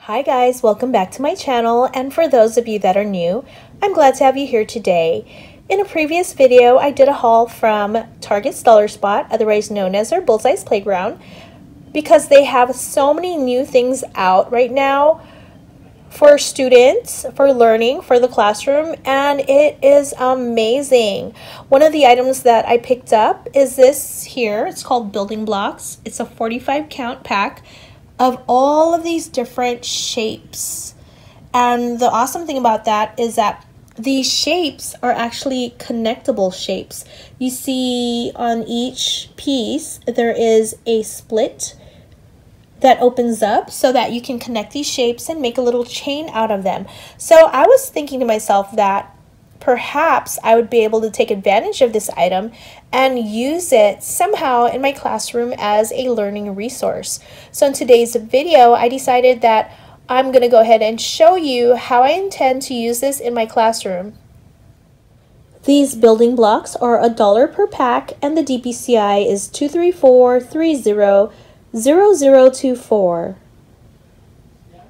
Hi guys, welcome back to my channel, and for those of you that are new, I'm glad to have you here today. In a previous video, I did a haul from Target's Dollar Spot, otherwise known as their Bullseye's Playground, because they have so many new things out right now for students, for learning, for the classroom, and it is amazing. One of the items that I picked up is this here. It's called Building Blocks. It's a 45 count pack of all of these different shapes. And the awesome thing about that is that these shapes are actually connectable shapes. You see on each piece there is a split that opens up so that you can connect these shapes and make a little chain out of them. So I was thinking to myself that perhaps I would be able to take advantage of this item and use it somehow in my classroom as a learning resource. So in today's video, I decided that I'm going to go ahead and show you how I intend to use this in my classroom. These building blocks are $1 per pack, and the DPCI is 234300024.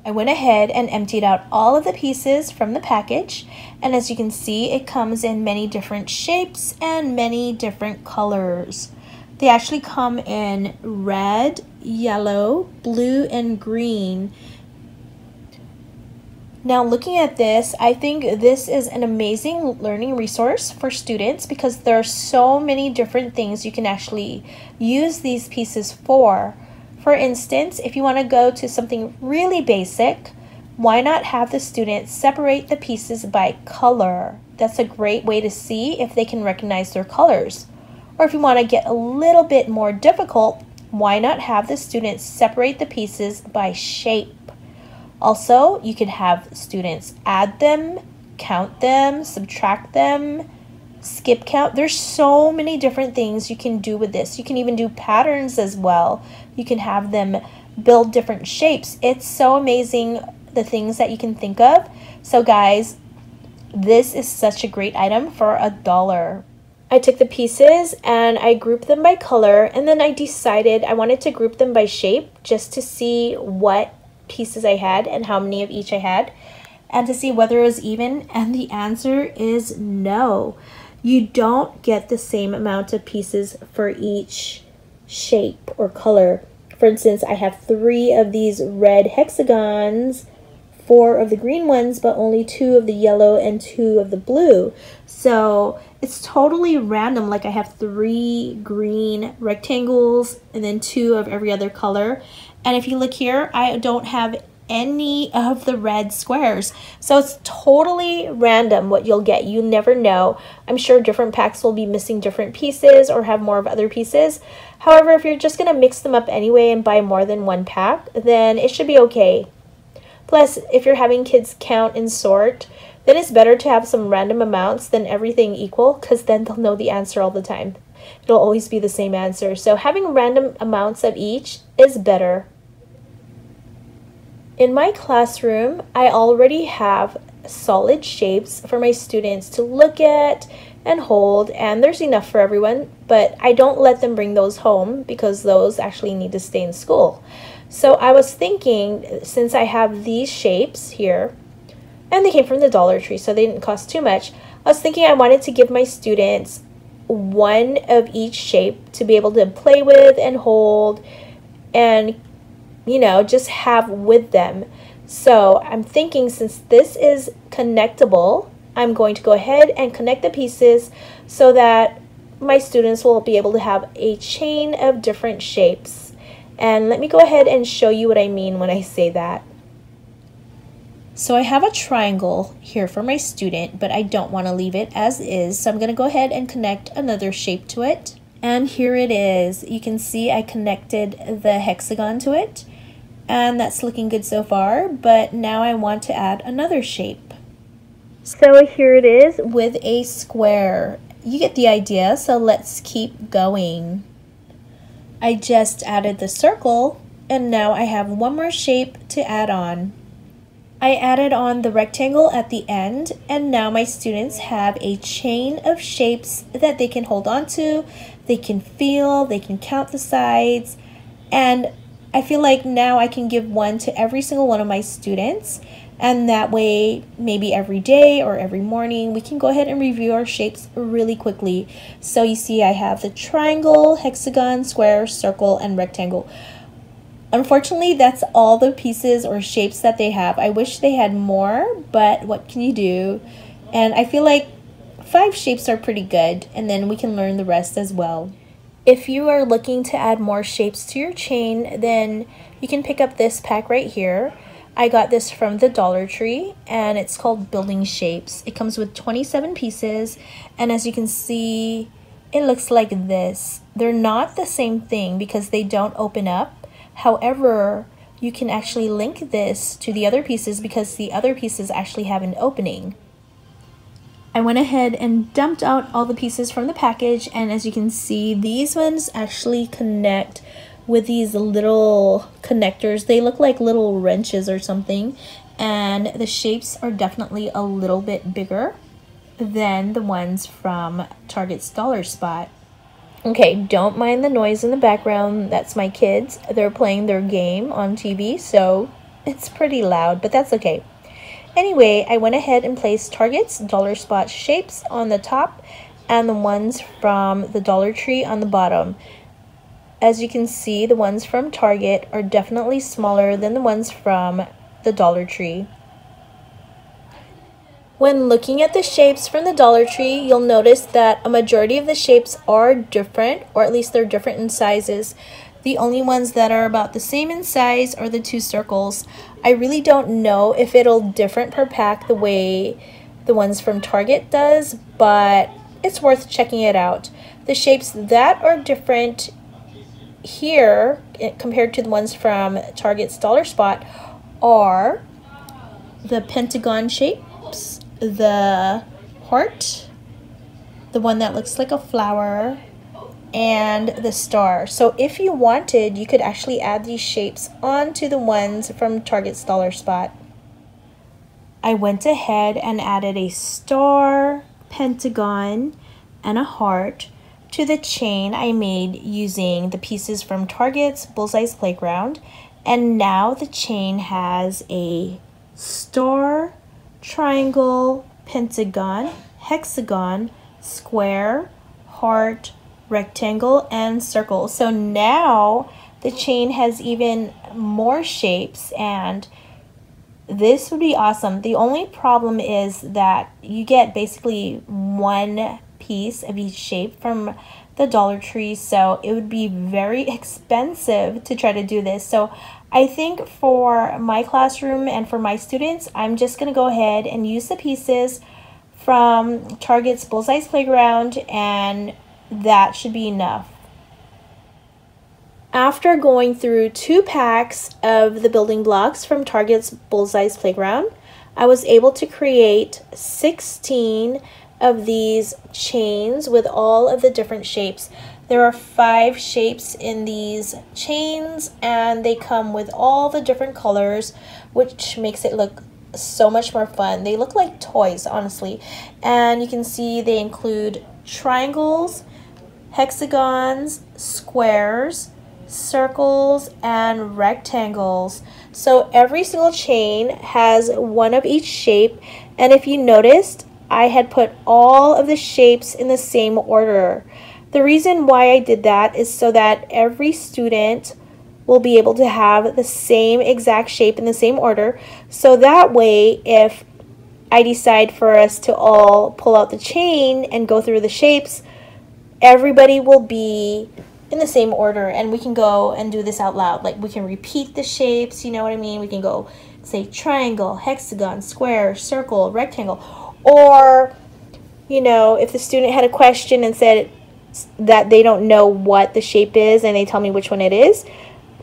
I went ahead and emptied out all of the pieces from the package, and as you can see, it comes in many different shapes and many different colors. They actually come in red, yellow, blue, and green. Now looking at this, I think this is an amazing learning resource for students because there are so many different things you can actually use these pieces for. For instance, if you want to go to something really basic, why not have the students separate the pieces by color? That's a great way to see if they can recognize their colors. Or if you want to get a little bit more difficult, why not have the students separate the pieces by shape? Also, you can have students add them, count them, subtract them, skip count. There's so many different things you can do with this. You can even do patterns as well. You can have them build different shapes. It's so amazing the things that you can think of. So guys, this is such a great item for $1. I took the pieces and I grouped them by color, and then I decided I wanted to group them by shape just to see what pieces I had and how many of each I had, and to see whether it was even, and the answer is no. You don't get the same amount of pieces for each shape or color. For instance, I have 3 of these red hexagons, 4 of the green ones, but only 2 of the yellow and 2 of the blue. So it's totally random. Like I have 3 green rectangles and then 2 of every other color. And if you look here, I don't have any of the red squares. So it's totally random what you'll get. You never know. I'm sure different packs will be missing different pieces or have more of other pieces. However, if you're just going to mix them up anyway and buy more than one pack, then it should be okay. Plus, if you're having kids count and sort, then it's better to have some random amounts than everything equal, because then they'll know the answer all the time. It'll always be the same answer. So having random amounts of each is better. In my classroom, I already have solid shapes for my students to look at and hold, and there's enough for everyone, but I don't let them bring those home because those actually need to stay in school. So I was thinking, since I have these shapes here, and they came from the Dollar Tree, so they didn't cost too much, I was thinking I wanted to give my students one of each shape to be able to play with and hold and, you know, just have with them. So I'm thinking, since this is connectable, I'm going to go ahead and connect the pieces so that my students will be able to have a chain of different shapes. And let me go ahead and show you what I mean when I say that. So I have a triangle here for my student, but I don't want to leave it as is. So I'm going to go ahead and connect another shape to it. And here it is. You can see I connected the hexagon to it. And that's looking good so far, but now I want to add another shape. So here it is with a square. You get the idea, so let's keep going. I just added the circle, and now I have one more shape to add on. I added on the rectangle at the end, and now my students have a chain of shapes that they can hold on to, they can feel, they can count the sides, and I feel like now I can give one to every single one of my students, and that way maybe every day or every morning we can go ahead and review our shapes really quickly. So you see I have the triangle, hexagon, square, circle, and rectangle. Unfortunately, that's all the pieces or shapes that they have. I wish they had more, but what can you do? And I feel like 5 shapes are pretty good, and then we can learn the rest as well. If you are looking to add more shapes to your chain, then you can pick up this pack right here. I got this from the Dollar Tree, and it's called Building Shapes. It comes with 27 pieces, and as you can see, it looks like this. They're not the same thing because they don't open up. However, you can actually link this to the other pieces because the other pieces actually have an opening. I went ahead and dumped out all the pieces from the package, and as you can see, these ones actually connect with these little connectors. They look like little wrenches or something, and the shapes are definitely a little bit bigger than the ones from Target's Dollar Spot. Okay, don't mind the noise in the background. That's my kids. They're playing their game on TV, so it's pretty loud, but that's okay. Anyway, I went ahead and placed Target's Dollar Spot shapes on the top and the ones from the Dollar Tree on the bottom. As you can see, the ones from Target are definitely smaller than the ones from the Dollar Tree. When looking at the shapes from the Dollar Tree, you'll notice that a majority of the shapes are different, or at least they're different in sizes. The only ones that are about the same in size are the 2 circles. I really don't know if it'll differ per pack the way the ones from Target does, but it's worth checking it out. The shapes that are different here compared to the ones from Target's Dollar Spot are the pentagon shapes, the heart, the one that looks like a flower, and the star. So if you wanted, you could actually add these shapes onto the ones from Target's Dollar Spot. I went ahead and added a star, pentagon, and a heart to the chain I made using the pieces from Target's Bullseye's Playground. And now the chain has a star, triangle, pentagon, hexagon, square, heart, rectangle, and circle. So now the chain has even more shapes, and this would be awesome. The only problem is that you get basically 1 piece of each shape from the Dollar Tree, so it would be very expensive to try to do this. So I think for my classroom and for my students, I'm just going to go ahead and use the pieces from Target's Bullseye's Playground, and that should be enough. After going through 2 packs of the building blocks from Target's Bullseye's Playground, I was able to create 16 of these chains with all of the different shapes. There are 5 shapes in these chains, and they come with all the different colors, which makes it look so much more fun. They look like toys, honestly. And you can see they include triangles, hexagons, squares, circles, and rectangles. So every single chain has one of each shape, and if you noticed, I had put all of the shapes in the same order. The reason why I did that is so that every student will be able to have the same exact shape in the same order, so that way if I decide for us to all pull out the chain and go through the shapes, everybody will be in the same order, and we can go and do this out loud. Like, we can repeat the shapes, you know what I mean? We can go say triangle, hexagon, square, circle, rectangle. Or, you know, if the student had a question and said that they don't know what the shape is and they tell me which one it is,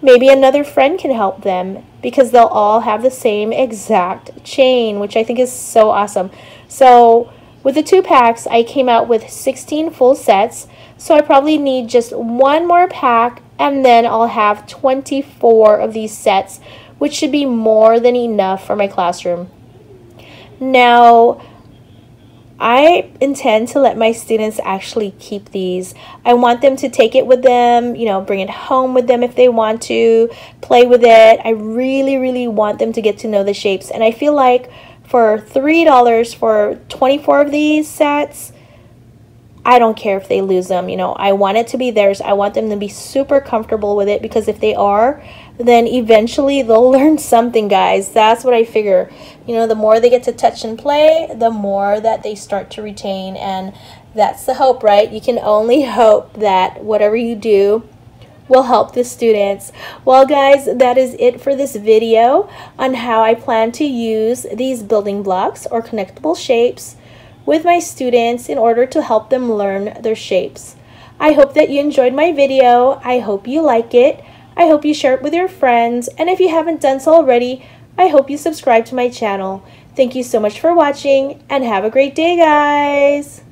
maybe another friend can help them because they'll all have the same exact chain, which I think is so awesome. So with the 2 packs, I came out with 16 full sets. So I probably need just 1 more pack, and then I'll have 24 of these sets, which should be more than enough for my classroom. Now, I intend to let my students actually keep these. I want them to take it with them, you know, bring it home with them if they want to, play with it. I really, really want them to get to know the shapes. And I feel like for $3 for 24 of these sets, I don't care if they lose them. You know, I want it to be theirs. I want them to be super comfortable with it, because if they are, then eventually they'll learn something, guys. That's what I figure. You know, the more they get to touch and play, the more that they start to retain. And that's the hope, right? You can only hope that whatever you do will help the students. Well, guys, that is it for this video on how I plan to use these building blocks or connectable shapes with my students in order to help them learn their shapes. I hope that you enjoyed my video. I hope you like it. I hope you share it with your friends. And if you haven't done so already, I hope you subscribe to my channel. Thank you so much for watching, and have a great day, guys.